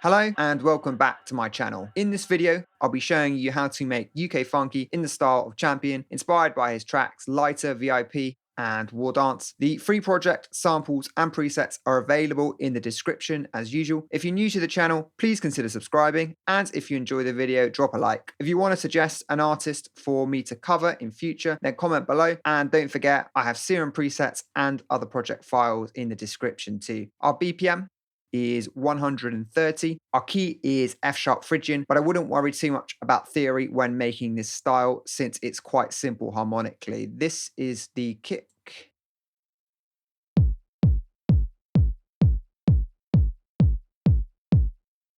Hello and welcome back to my channel. In this video, I'll be showing you how to make UK funky in the style of Champion, inspired by his tracks Lighter, VIP, and War Dance. The free project, samples, and presets are available in the description as usual. If you're new to the channel, please consider subscribing, and if you enjoy the video, drop a like. If you want to suggest an artist for me to cover in future, then comment below, and don't forget, I have Serum presets and other project files in the description too. Our BPM is 130. Our key is F sharp Phrygian, but I wouldn't worry too much about theory when making this style since it's quite simple harmonically. This is the kick.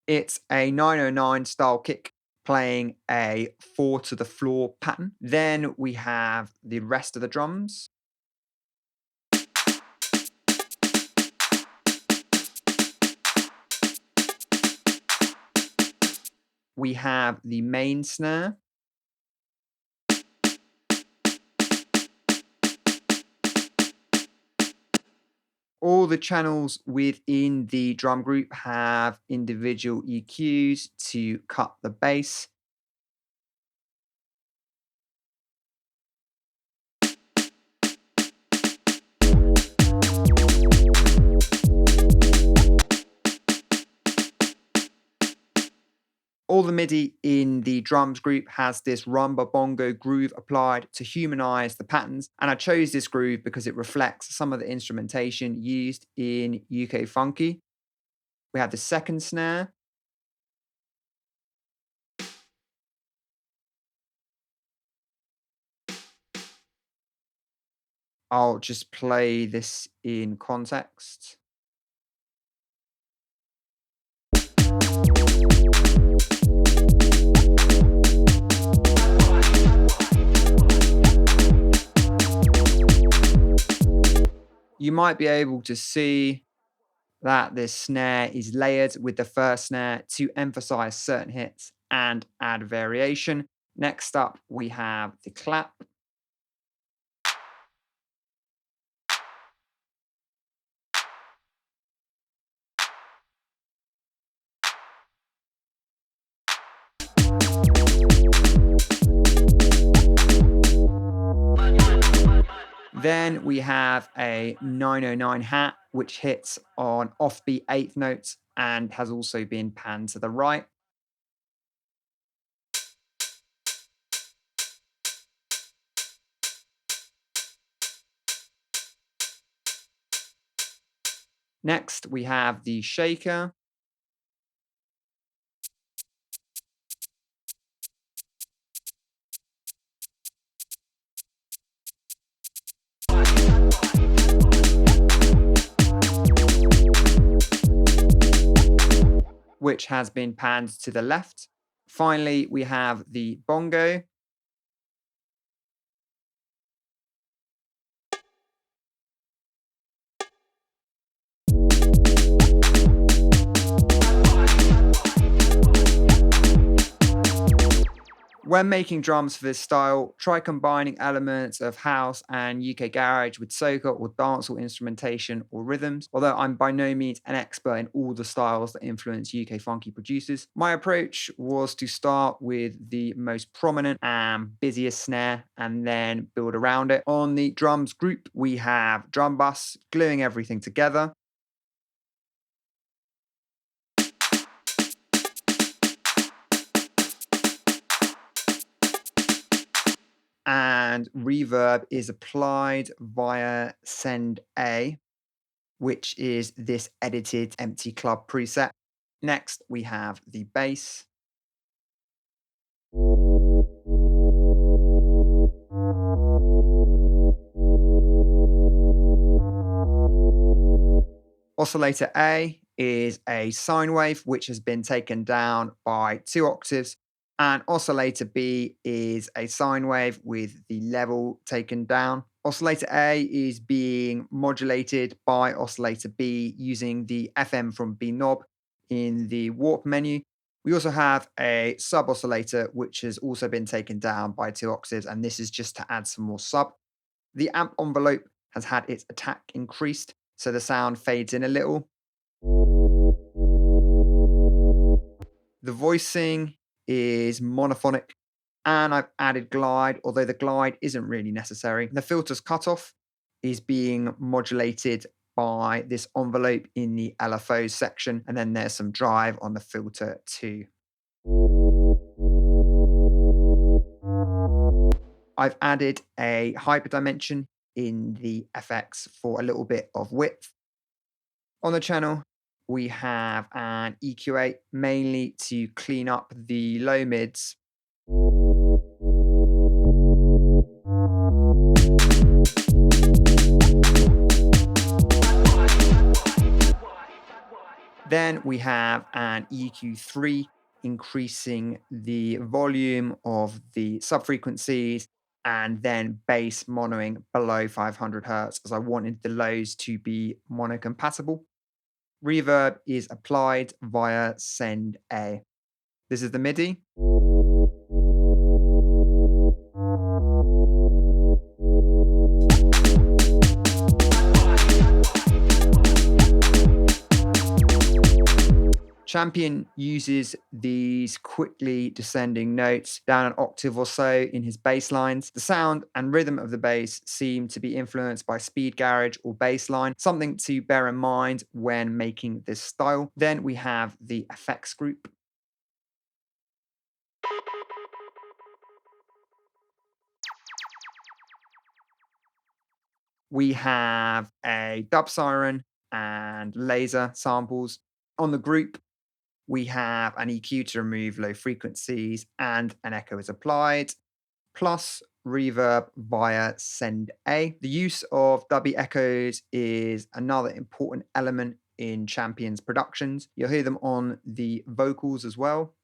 It's a 909 style kick playing a 4 to the floor pattern. Then we have the rest of the drums. We have the main snare. All the channels within the drum group have individual EQs to cut the bass. All the MIDI in the drums group has this rumba bongo groove applied to humanize the patterns, and I chose this groove because it reflects some of the instrumentation used in UK funky. We have the second snare. I'll just play this in context. You might be able to see that this snare is layered with the first snare to emphasize certain hits and add variation. Next up, we have the clap. Then we have a 909 hat, which hits on offbeat eighth notes and has also been panned to the right. Next, we have the shaker. Which has been panned to the left. Finally, we have the bongo. When making drums for this style, try combining elements of house and UK garage with soca or dancehall instrumentation or rhythms. Although I'm by no means an expert in all the styles that influence UK funky producers, my approach was to start with the most prominent and busiest snare and then build around it. On the drums group, we have drum bus gluing everything together. And reverb is applied via Send A, which is this edited empty club preset. Next, we have the bass. Oscillator A is a sine wave, which has been taken down by 2 octaves. And oscillator B is a sine wave with the level taken down. Oscillator A is being modulated by oscillator B using the FM from B knob in the warp menu. We also have a sub oscillator, which has also been taken down by 2 octaves, and this is just to add some more sub. The amp envelope has had its attack increased, so the sound fades in a little. The voicing is monophonic, and I've added glide, although the glide isn't really necessary. The filter's cutoff is being modulated by this envelope in the LFO section, and then there's some drive on the filter too. I've added a hyperdimension in the FX for a little bit of width. On the channel, we have an EQA mainly to clean up the low mids. Then we have an EQ3 increasing the volume of the subfrequencies, and then bass monoing below 500 hertz, as I wanted the lows to be monocompatible. Reverb is applied via send A. This is the MIDI. Champion uses these quickly descending notes down an octave or so in his bass lines. The sound and rhythm of the bass seem to be influenced by speed garage or bassline, something to bear in mind when making this style. Then we have the effects group. We have a dub siren and laser samples. On the group, we have an EQ to remove low frequencies, and an echo is applied, plus reverb via send A. The use of dubby echoes is another important element in Champion's productions. You'll hear them on the vocals as well.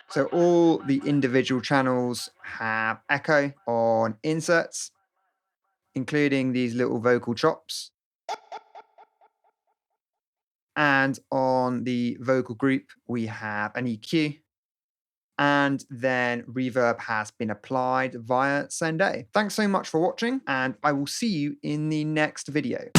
So all the individual channels have echo on inserts, including these little vocal chops. And on the vocal group, we have an EQ. And then reverb has been applied via send A. Thanks so much for watching, and I will see you in the next video.